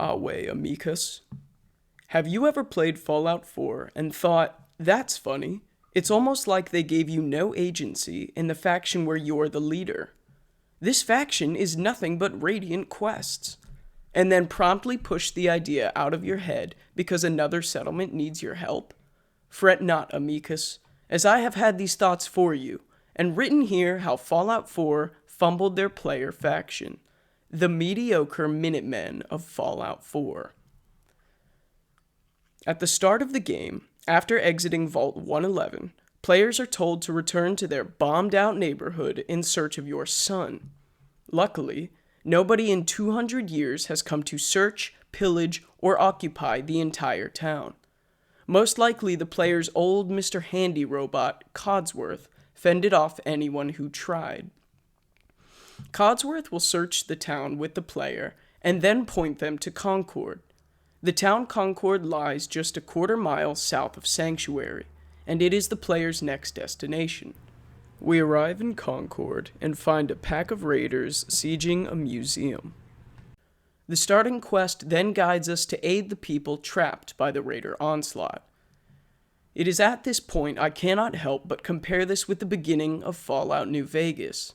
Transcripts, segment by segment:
Awe, amicus. Have you ever played Fallout 4 and thought, that's funny, it's almost like they gave you no agency in the faction where you're the leader. This faction is nothing but radiant quests. And then promptly push the idea out of your head because another settlement needs your help? Fret not, amicus, as I have had these thoughts for you, and written here how Fallout 4 fumbled their player faction, the mediocre Minutemen of Fallout 4. At the start of the game, after exiting Vault 111, players are told to return to their bombed-out neighborhood in search of your son. Luckily, nobody in 200 years has come to search, pillage, or occupy the entire town. Most likely the player's old Mr. Handy robot, Codsworth, fended off anyone who tried. Codsworth will search the town with the player and then point them to Concord. The town Concord lies just a quarter-mile south of Sanctuary, and it is the player's next destination. We arrive in Concord and find a pack of raiders sieging a museum. The starting quest then guides us to aid the people trapped by the raider onslaught. It is at this point I cannot help but compare this with the beginning of Fallout New Vegas,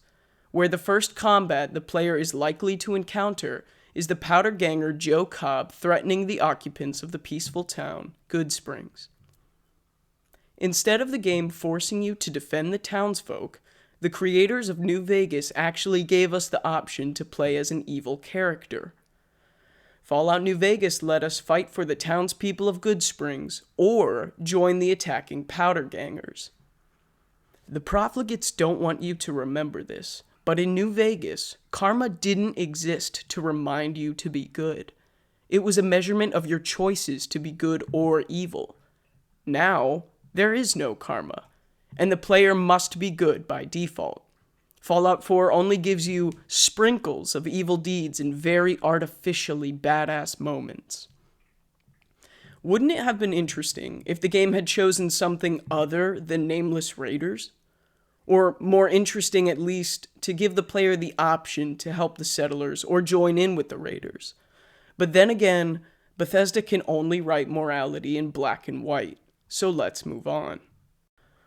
where the first combat the player is likely to encounter is the powder ganger Joe Cobb threatening the occupants of the peaceful town, Goodsprings. Instead of the game forcing you to defend the townsfolk, the creators of New Vegas actually gave us the option to play as an evil character. Fallout New Vegas let us fight for the townspeople of Goodsprings or join the attacking powder gangers. The profligates don't want you to remember this, but in New Vegas, karma didn't exist to remind you to be good. It was a measurement of your choices to be good or evil. Now, there is no karma, and the player must be good by default. Fallout 4 only gives you sprinkles of evil deeds in very artificially badass moments. Wouldn't it have been interesting if the game had chosen something other than nameless raiders? Or more interesting at least, to give the player the option to help the settlers or join in with the raiders. But then again, Bethesda can only write morality in black and white, so let's move on.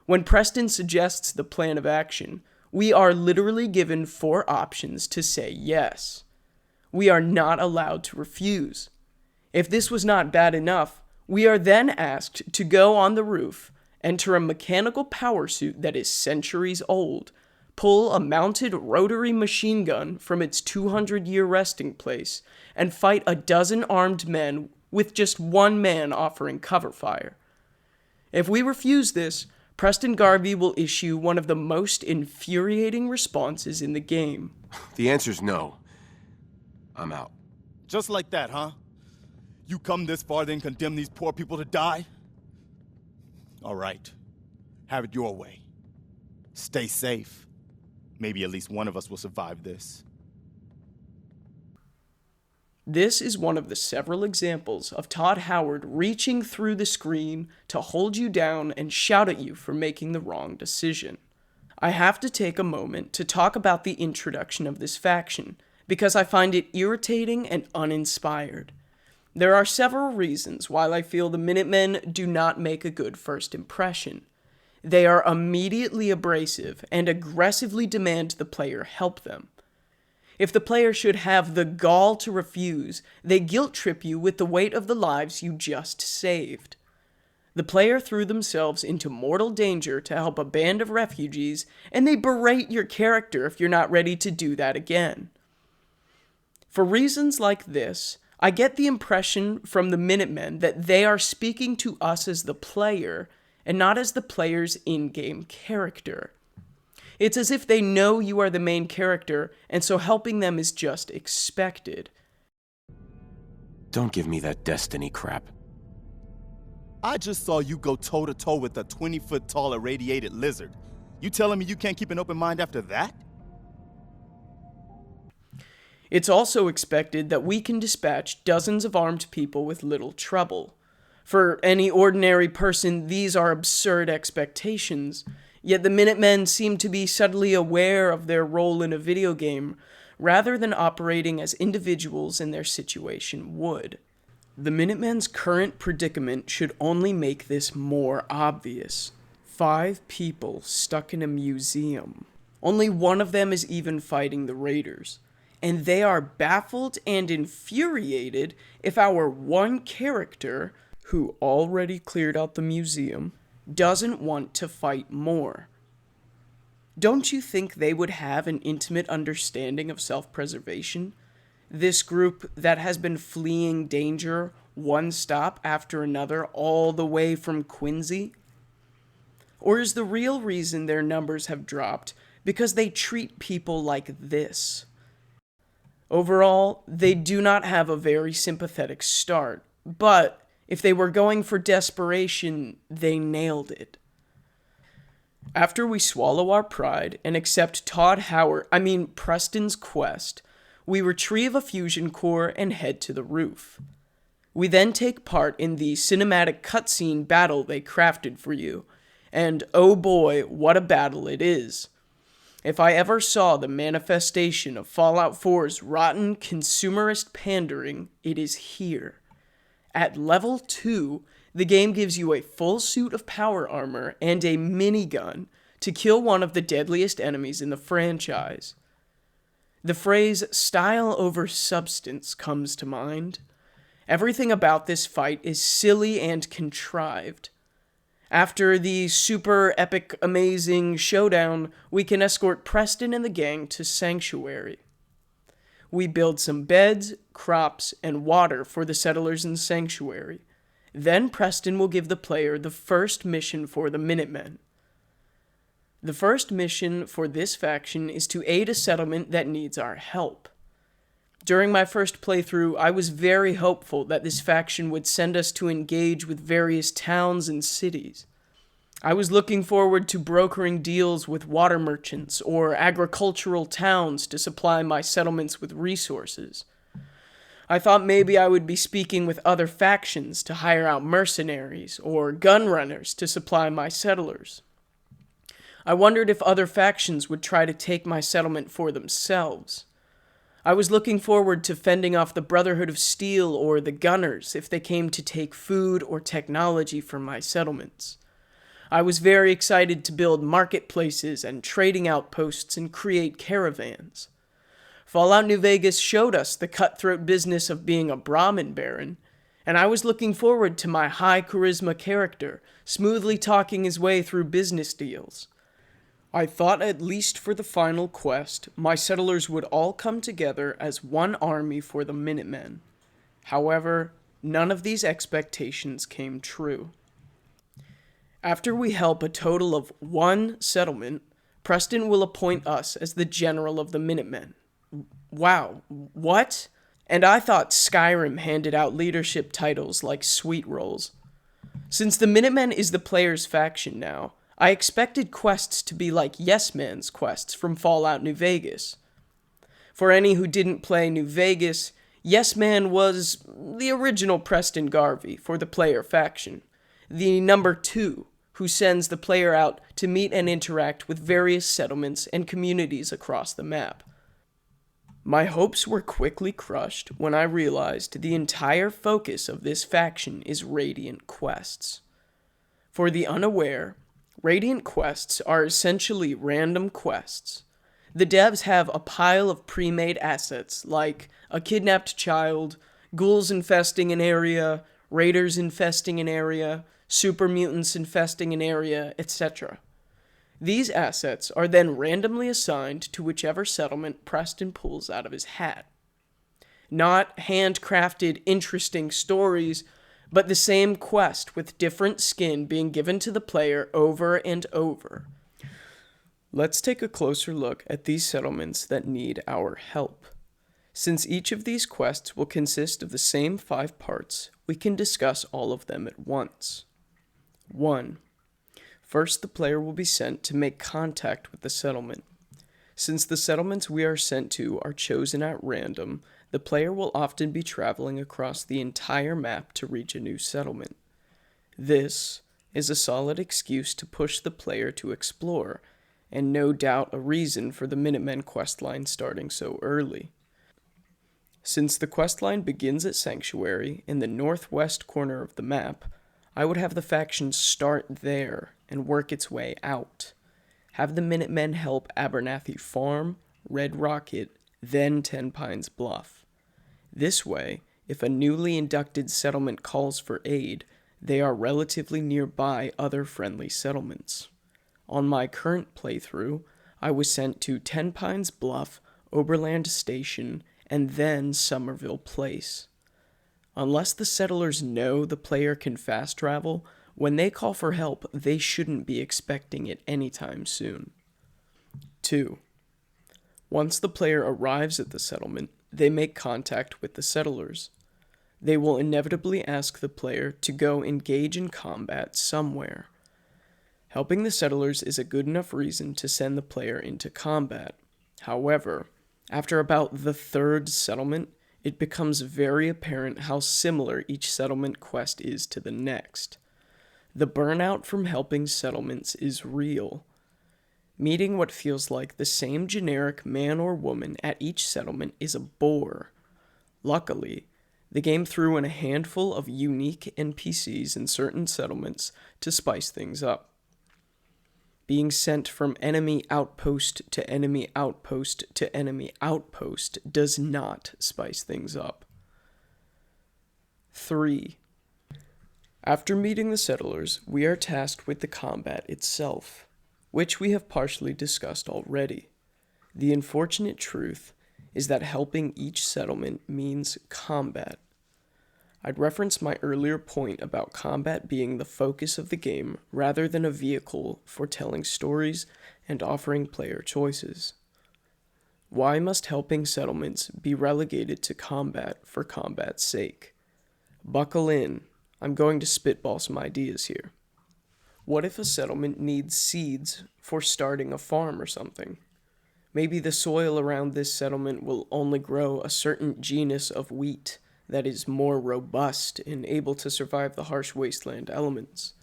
When Preston suggests the plan of action, we are literally given 4 options to say yes. We are not allowed to refuse. If this was not bad enough, we are then asked to go on the roof, enter a mechanical power suit that is centuries old, pull a mounted rotary machine gun from its 200-year resting place, and fight a dozen armed men with just one man offering cover fire. If we refuse this, Preston Garvey will issue one of the most infuriating responses in the game. The answer's no. I'm out. Just like that, huh? You come this far, then condemn these poor people to die? All right. Have it your way. Stay safe. Maybe at least one of us will survive this. This is one of the several examples of Todd Howard reaching through the screen to hold you down and shout at you for making the wrong decision. I have to take a moment to talk about the introduction of this faction, because I find it irritating and uninspired. There are several reasons why I feel the Minutemen do not make a good first impression. They are immediately abrasive and aggressively demand the player help them. If the player should have the gall to refuse, they guilt-trip you with the weight of the lives you just saved. The player threw themselves into mortal danger to help a band of refugees, and they berate your character if you're not ready to do that again. For reasons like this, I get the impression from the Minutemen that they are speaking to us as the player, and not as the player's in-game character. It's as if they know you are the main character, and so helping them is just expected. Don't give me that destiny crap. I just saw you go toe-to-toe with a 20-foot-tall irradiated lizard. You telling me you can't keep an open mind after that? It's also expected that we can dispatch dozens of armed people with little trouble. For any ordinary person, these are absurd expectations. Yet the Minutemen seem to be subtly aware of their role in a video game, rather than operating as individuals in their situation would. The Minutemen's current predicament should only make this more obvious. 5 people stuck in a museum. Only one of them is even fighting the raiders. And they are baffled and infuriated if our one character, who already cleared out the museum, doesn't want to fight more. Don't you think they would have an intimate understanding of self-preservation? This group that has been fleeing danger one stop after another all the way from Quincy? Or is the real reason their numbers have dropped because they treat people like this? Overall, they do not have a very sympathetic start, but if they were going for desperation, they nailed it. After we swallow our pride and accept Preston's quest, we retrieve a fusion core and head to the roof. We then take part in the cinematic cutscene battle they crafted for you, and oh boy, what a battle it is. If I ever saw the manifestation of Fallout 4's rotten consumerist pandering, it is here. At level 2, the game gives you a full suit of power armor and a minigun to kill one of the deadliest enemies in the franchise. The phrase style over substance comes to mind. Everything about this fight is silly and contrived. After the super epic amazing showdown, we can escort Preston and the gang to Sanctuary. We build some beds, crops, and water for the settlers in Sanctuary. Then Preston will give the player the first mission for the Minutemen. The first mission for this faction is to aid a settlement that needs our help. During my first playthrough, I was very hopeful that this faction would send us to engage with various towns and cities. I was looking forward to brokering deals with water merchants or agricultural towns to supply my settlements with resources. I thought maybe I would be speaking with other factions to hire out mercenaries or gun runners to supply my settlers. I wondered if other factions would try to take my settlement for themselves. I was looking forward to fending off the Brotherhood of Steel or the Gunners if they came to take food or technology from my settlements. I was very excited to build marketplaces and trading outposts and create caravans. Fallout New Vegas showed us the cutthroat business of being a Brahmin Baron, and I was looking forward to my high charisma character smoothly talking his way through business deals. I thought at least for the final quest, my settlers would all come together as one army for the Minutemen. However, none of these expectations came true. After we help a total of 1 settlement, Preston will appoint us as the general of the Minutemen. Wow, what? And I thought Skyrim handed out leadership titles like sweet rolls. Since the Minutemen is the player's faction now, I expected quests to be like Yes Man's quests from Fallout New Vegas. For any who didn't play New Vegas, Yes Man was the original Preston Garvey for the player faction, the number 2, who sends the player out to meet and interact with various settlements and communities across the map. My hopes were quickly crushed when I realized the entire focus of this faction is Radiant quests. For the unaware, Radiant quests are essentially random quests. The devs have a pile of pre-made assets like a kidnapped child, ghouls infesting an area, raiders infesting an area, super mutants infesting an area, etc. These assets are then randomly assigned to whichever settlement Preston pulls out of his hat. Not handcrafted, interesting stories, but the same quest with different skin being given to the player over and over. Let's take a closer look at these settlements that need our help. Since each of these quests will consist of the same 5 parts, we can discuss all of them at once. 1. First, the player will be sent to make contact with the settlement. Since the settlements we are sent to are chosen at random, the player will often be traveling across the entire map to reach a new settlement. This is a solid excuse to push the player to explore, and no doubt a reason for the Minutemen questline starting so early. Since the questline begins at Sanctuary in the northwest corner of the map, I would have the faction start there and work its way out. Have the Minutemen help Abernathy Farm, Red Rocket, then Ten Pines Bluff. This way, if a newly inducted settlement calls for aid, they are relatively nearby other friendly settlements. On my current playthrough, I was sent to Ten Pines Bluff, Oberland Station, and then Somerville Place. Unless the settlers know the player can fast travel, when they call for help, they shouldn't be expecting it anytime soon. 2. Once the player arrives at the settlement, they make contact with the settlers. They will inevitably ask the player to go engage in combat somewhere. Helping the settlers is a good enough reason to send the player into combat. However, after about the third settlement, it becomes very apparent how similar each settlement quest is to the next. The burnout from helping settlements is real. Meeting what feels like the same generic man or woman at each settlement is a bore. Luckily, the game threw in a handful of unique NPCs in certain settlements to spice things up. Being sent from enemy outpost to enemy outpost to enemy outpost does not spice things up. 3. After meeting the settlers, we are tasked with the combat itself, which we have partially discussed already. The unfortunate truth is that helping each settlement means combat. I'd reference my earlier point about combat being the focus of the game rather than a vehicle for telling stories and offering player choices. Why must helping settlements be relegated to combat for combat's sake? Buckle in, I'm going to spitball some ideas here. What if a settlement needs seeds for starting a farm or something? Maybe the soil around this settlement will only grow a certain genus of wheat that is more robust and able to survive the harsh wasteland elements.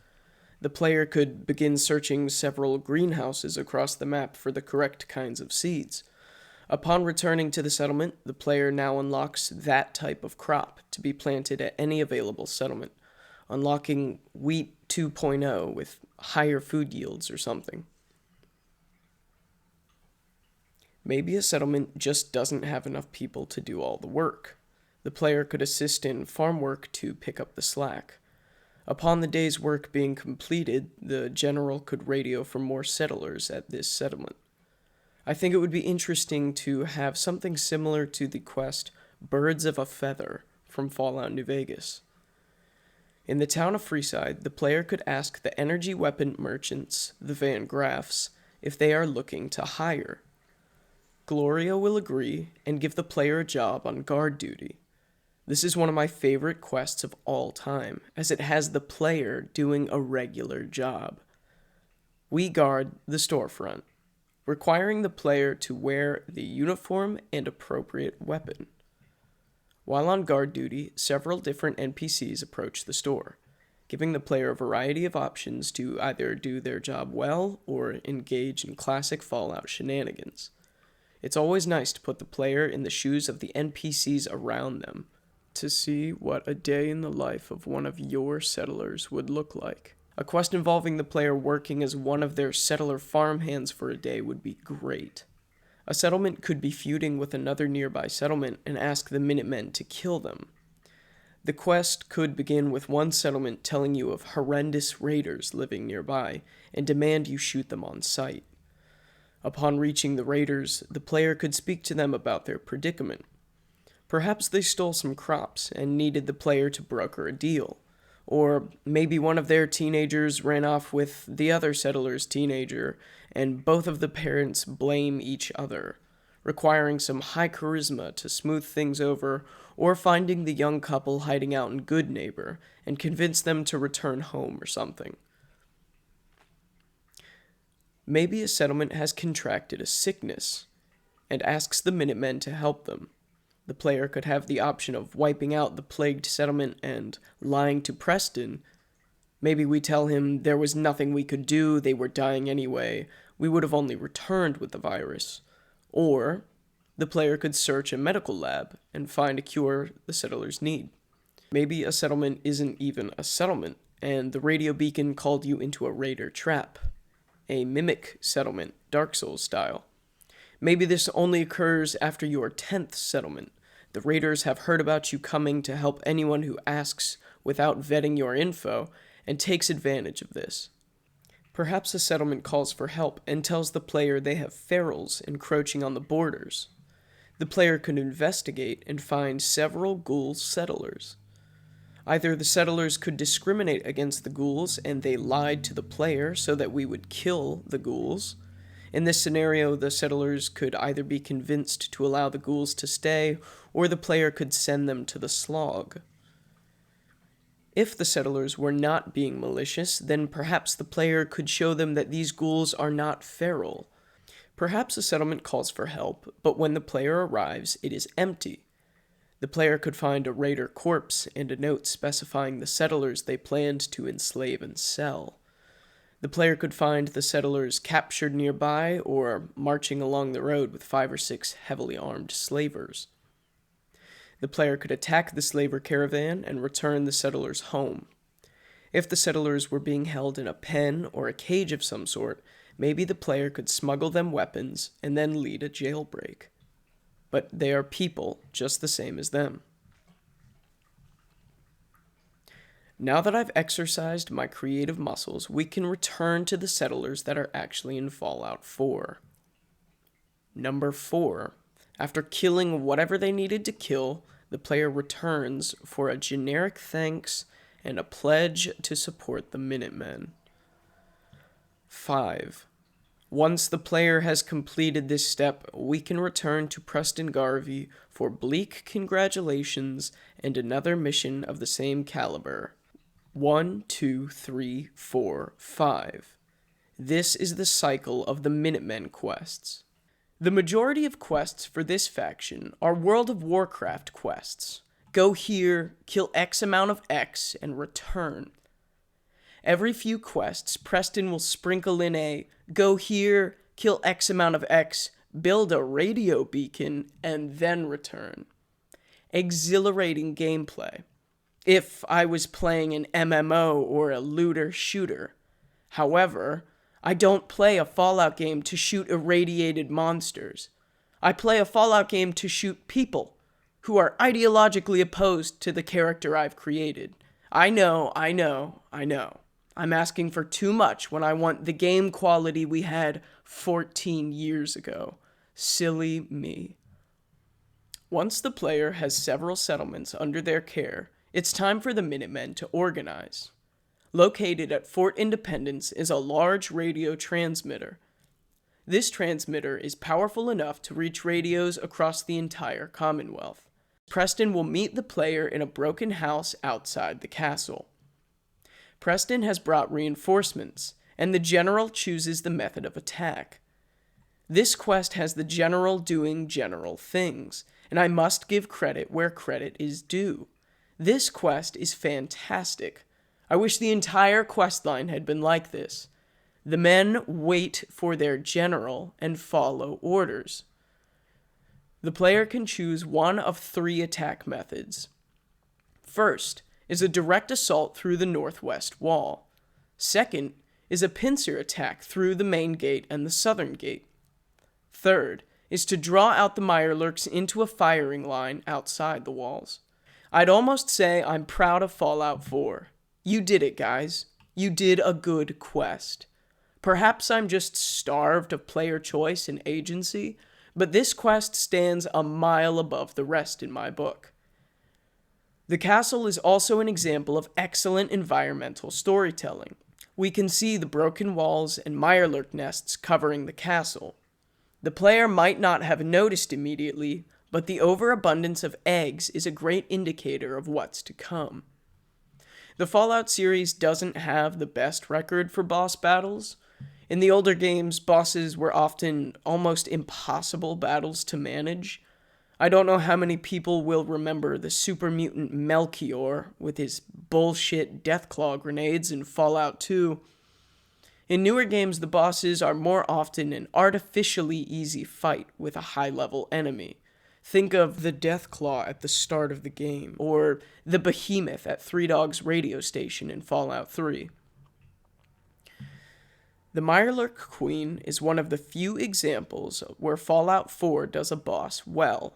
The player could begin searching several greenhouses across the map for the correct kinds of seeds. Upon returning to the settlement, the player now unlocks that type of crop to be planted at any available settlement, unlocking wheat 2.0 with higher food yields or something. Maybe a settlement just doesn't have enough people to do all the work. The player could assist in farm work to pick up the slack. Upon the day's work being completed, the general could radio for more settlers at this settlement. I think it would be interesting to have something similar to the quest Birds of a Feather from Fallout New Vegas. In the town of Freeside, the player could ask the energy weapon merchants, the Van Graffs, if they are looking to hire. Gloria will agree and give the player a job on guard duty. This is one of my favorite quests of all time, as it has the player doing a regular job. We guard the storefront, requiring the player to wear the uniform and appropriate weapon. While on guard duty, several different NPCs approach the store, giving the player a variety of options to either do their job well or engage in classic Fallout shenanigans. It's always nice to put the player in the shoes of the NPCs around them, to see what a day in the life of one of your settlers would look like. A quest involving the player working as one of their settler farmhands for a day would be great. A settlement could be feuding with another nearby settlement and ask the Minutemen to kill them. The quest could begin with one settlement telling you of horrendous raiders living nearby and demand you shoot them on sight. Upon reaching the raiders, the player could speak to them about their predicament. Perhaps they stole some crops and needed the player to broker a deal. Or maybe one of their teenagers ran off with the other settler's teenager, and both of the parents blame each other, requiring some high charisma to smooth things over, or finding the young couple hiding out in Good Neighbor and convince them to return home or something. Maybe a settlement has contracted a sickness and asks the Minutemen to help them. The player could have the option of wiping out the plagued settlement and lying to Preston. Maybe we tell him there was nothing we could do, they were dying anyway. we would have only returned with the virus. Or the player could search a medical lab and find a cure the settlers need. Maybe a settlement isn't even a settlement, and the radio beacon called you into a raider trap. A mimic settlement, Dark Souls style. Maybe this only occurs after your 10th settlement. The raiders have heard about you coming to help anyone who asks without vetting your info, and takes advantage of this. Perhaps a settlement calls for help and tells the player they have ferals encroaching on the borders. The player could investigate and find several ghoul settlers. Either the settlers could discriminate against the ghouls and they lied to the player so that we would kill the ghouls. In this scenario, the settlers could either be convinced to allow the ghouls to stay, or the player could send them to the slog. If the settlers were not being malicious, then perhaps the player could show them that these ghouls are not feral. Perhaps a settlement calls for help, but when the player arrives, it is empty. The player could find a raider corpse and a note specifying the settlers they planned to enslave and sell. The player could find the settlers captured nearby or marching along the road with 5 or 6 heavily armed slavers. The player could attack the slaver caravan and return the settlers home. If the settlers were being held in a pen or a cage of some sort, maybe the player could smuggle them weapons and then lead a jailbreak. But they are people, just the same as them. Now that I've exercised my creative muscles, we can return to the settlers that are actually in Fallout 4. Number 4. After killing whatever they needed to kill, the player returns for a generic thanks and a pledge to support the Minutemen. 5. Once the player has completed this step, we can return to Preston Garvey for bleak congratulations and another mission of the same caliber. 1, 2, 3, 4, 5. This is the cycle of the Minutemen quests. The majority of quests for this faction are World of Warcraft quests. Go here, kill X amount of X, and return. Every few quests, Preston will sprinkle in a go here, kill X amount of X, build a radio beacon, and then return. Exhilarating gameplay. If I was playing an MMO or a looter shooter. However, I don't play a Fallout game to shoot irradiated monsters. I play a Fallout game to shoot people who are ideologically opposed to the character I've created. I know. I'm asking for too much when I want the game quality we had 14 years ago. Silly me. Once the player has several settlements under their care, it's time for the Minutemen to organize. Located at Fort Independence is a large radio transmitter. This transmitter is powerful enough to reach radios across the entire Commonwealth. Preston will meet the player in a broken house outside the castle. Preston has brought reinforcements, and the general chooses the method of attack. This quest has the general doing general things, and I must give credit where credit is due. This quest is fantastic. I wish the entire questline had been like this. The men wait for their general and follow orders. The player can choose one of 3 attack methods. First is a direct assault through the northwest wall. Second is a pincer attack through the main gate and the southern gate. Third is to draw out the Mirelurks into a firing line outside the walls. I'd almost say I'm proud of Fallout 4. You did it, guys. You did a good quest. Perhaps I'm just starved of player choice and agency, but this quest stands a mile above the rest in my book. The castle is also an example of excellent environmental storytelling. We can see the broken walls and Mirelurk nests covering the castle. The player might not have noticed immediately, but the overabundance of eggs is a great indicator of what's to come. The Fallout series doesn't have the best record for boss battles. In the older games, bosses were often almost impossible battles to manage. I don't know how many people will remember the super mutant Melchior with his bullshit Deathclaw grenades in Fallout 2. In newer games, the bosses are more often an artificially easy fight with a high-level enemy. Think of the Deathclaw at the start of the game, or the Behemoth at Three Dogs radio station in Fallout 3. The Mirelurk Queen is one of the few examples where Fallout 4 does a boss well.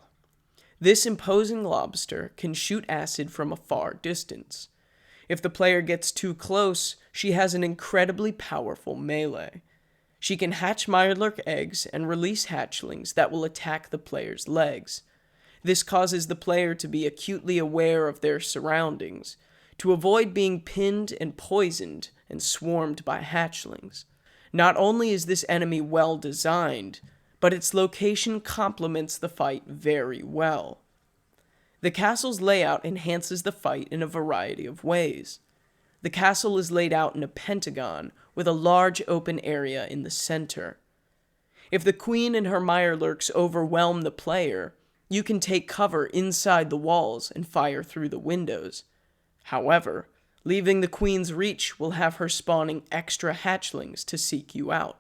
This imposing lobster can shoot acid from a far distance. If the player gets too close, she has an incredibly powerful melee. She can hatch Mirelurk eggs and release hatchlings that will attack the player's legs. This causes the player to be acutely aware of their surroundings, to avoid being pinned and poisoned and swarmed by hatchlings. Not only is this enemy well designed, but its location complements the fight very well. The castle's layout enhances the fight in a variety of ways. The castle is laid out in a pentagon with a large open area in the center. If the queen and her Mirelurks overwhelm the player, you can take cover inside the walls and fire through the windows. However, leaving the queen's reach will have her spawning extra hatchlings to seek you out.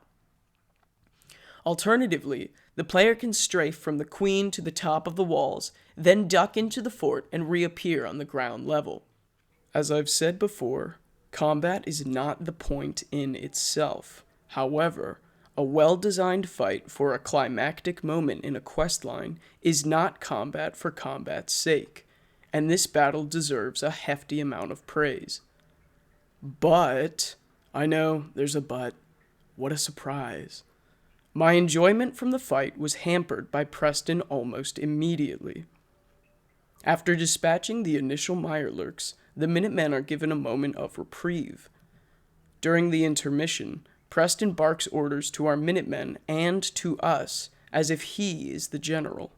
Alternatively, the player can strafe from the queen to the top of the walls, then duck into the fort and reappear on the ground level. As I've said before, combat is not the point in itself. However, a well-designed fight for a climactic moment in a questline is not combat for combat's sake, and this battle deserves a hefty amount of praise. But, I know, there's a but. What a surprise. My enjoyment from the fight was hampered by Preston almost immediately. After dispatching the initial Mirelurks, the Minutemen are given a moment of reprieve. During the intermission, Preston barks orders to our Minutemen and to us, as if he is the general.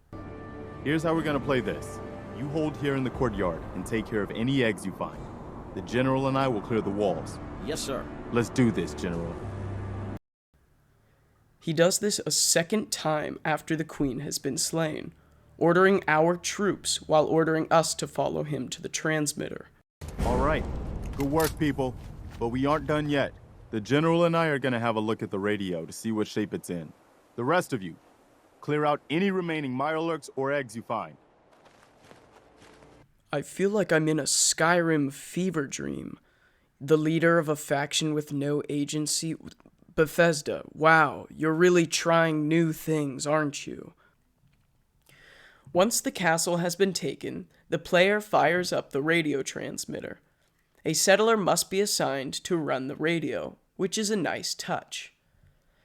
Here's how we're gonna play this. You hold here in the courtyard and take care of any eggs you find. The General and I will clear the walls. Yes, sir. Let's do this, General. He does this a second time after the Queen has been slain, ordering our troops while ordering us to follow him to the transmitter. All right. Good work, people. But we aren't done yet. The General and I are gonna have a look at the radio to see what shape it's in. The rest of you, clear out any remaining Mirelurks or eggs you find. I feel like I'm in a Skyrim fever dream. The leader of a faction with no agency. Bethesda, wow, you're really trying new things, aren't you? Once the castle has been taken, the player fires up the radio transmitter. A settler must be assigned to run the radio, which is a nice touch.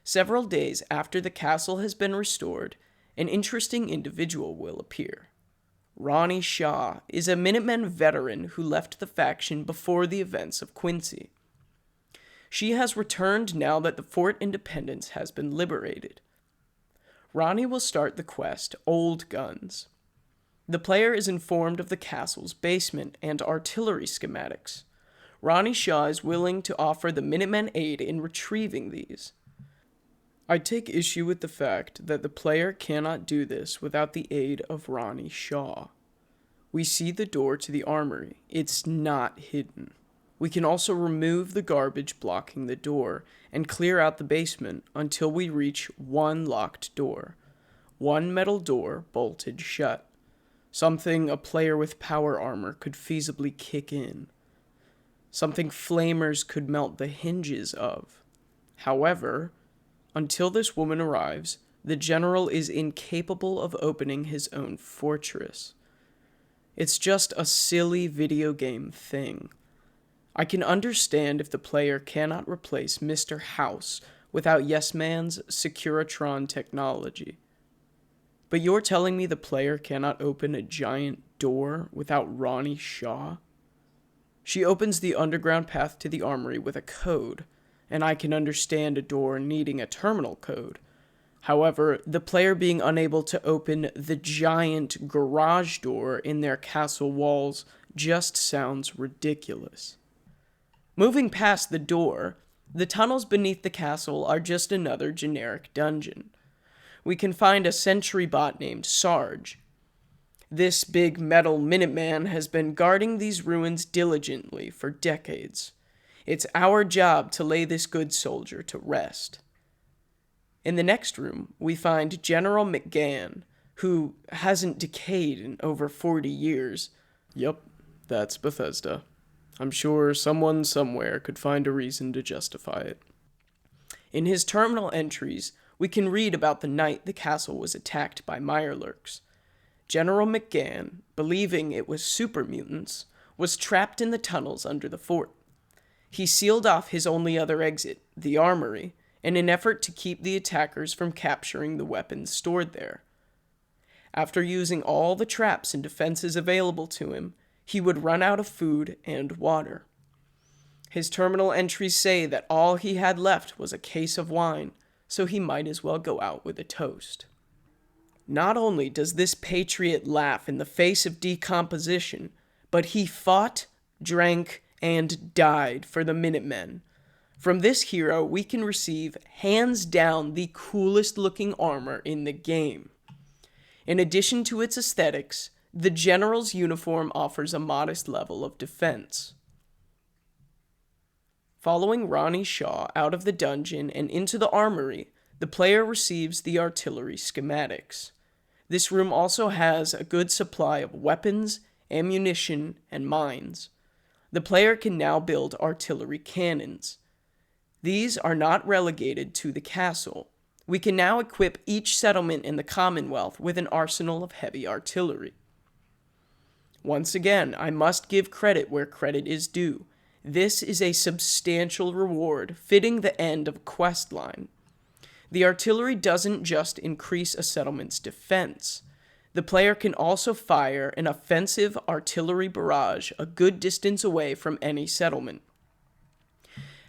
Several days after the castle has been restored, an interesting individual will appear. Ronnie Shaw is a Minutemen veteran who left the faction before the events of Quincy. She has returned now that the Fort Independence has been liberated. Ronnie will start the quest, Old Guns. The player is informed of the castle's basement and artillery schematics. Ronnie Shaw is willing to offer the Minutemen aid in retrieving these. I take issue with the fact that the player cannot do this without the aid of Ronnie Shaw. We see the door to the Armory. It's not hidden. We can also remove the garbage blocking the door and clear out the basement until we reach one locked door. One metal door bolted shut. Something a player with power armor could feasibly kick in. Something flamers could melt the hinges of. However, until this woman arrives, the general is incapable of opening his own fortress. It's just a silly video game thing. I can understand if the player cannot replace Mr. House without Yes Man's Securitron technology. But you're telling me the player cannot open a giant door without Ronnie Shaw? She opens the underground path to the Armory with a code, and I can understand a door needing a terminal code. However, the player being unable to open the giant garage door in their castle walls just sounds ridiculous. Moving past the door, the tunnels beneath the castle are just another generic dungeon. We can find a sentry bot named Sarge. This big metal Minuteman has been guarding these ruins diligently for decades. It's our job to lay this good soldier to rest. In the next room, we find General McGann, who hasn't decayed in over 40 years. Yup, that's Bethesda. I'm sure someone somewhere could find a reason to justify it. In his terminal entries, we can read about the night the castle was attacked by Mirelurks. General McGann, believing it was super mutants, was trapped in the tunnels under the fort. He sealed off his only other exit, the Armory, in an effort to keep the attackers from capturing the weapons stored there. After using all the traps and defenses available to him, he would run out of food and water. His terminal entries say that all he had left was a case of wine, so he might as well go out with a toast. Not only does this patriot laugh in the face of decomposition, but he fought, drank, and died for the Minutemen. From this hero, we can receive, hands down, the coolest looking armor in the game. In addition to its aesthetics, the General's uniform offers a modest level of defense. Following Ronnie Shaw out of the dungeon and into the Armory, the player receives the artillery schematics. This room also has a good supply of weapons, ammunition, and mines. The player can now build artillery cannons. These are not relegated to the castle. We can now equip each settlement in the Commonwealth with an arsenal of heavy artillery. Once again, I must give credit where credit is due. This is a substantial reward, fitting the end of a questline. The artillery doesn't just increase a settlement's defense. The player can also fire an offensive artillery barrage a good distance away from any settlement.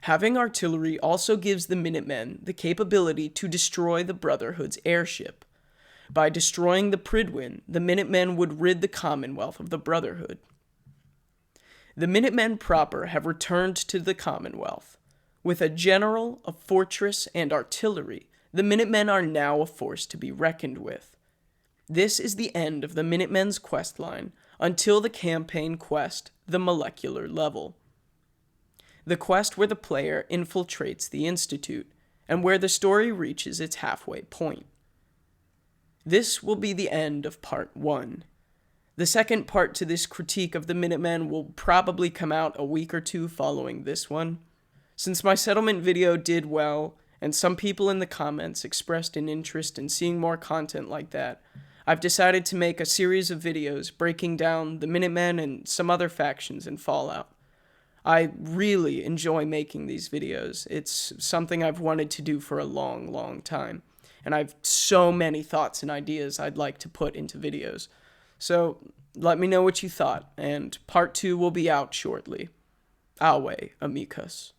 Having artillery also gives the Minutemen the capability to destroy the Brotherhood's airship. By destroying the Pridwin, the Minutemen would rid the Commonwealth of the Brotherhood. The Minutemen proper have returned to the Commonwealth. With a general, a fortress, and artillery, the Minutemen are now a force to be reckoned with. This is the end of the Minutemen's questline until the campaign quest, the Molecular Level. The quest where the player infiltrates the Institute, and where the story reaches its halfway point. This will be the end of Part 1. The second part to this critique of the Minutemen will probably come out a week or two following this one. Since my settlement video did well, and some people in the comments expressed an interest in seeing more content like that, I've decided to make a series of videos breaking down the Minutemen and some other factions in Fallout. I really enjoy making these videos. It's something I've wanted to do for a long, long time. And I've so many thoughts and ideas I'd like to put into videos. So let me know what you thought, and Part 2 will be out shortly. Awe, amicus.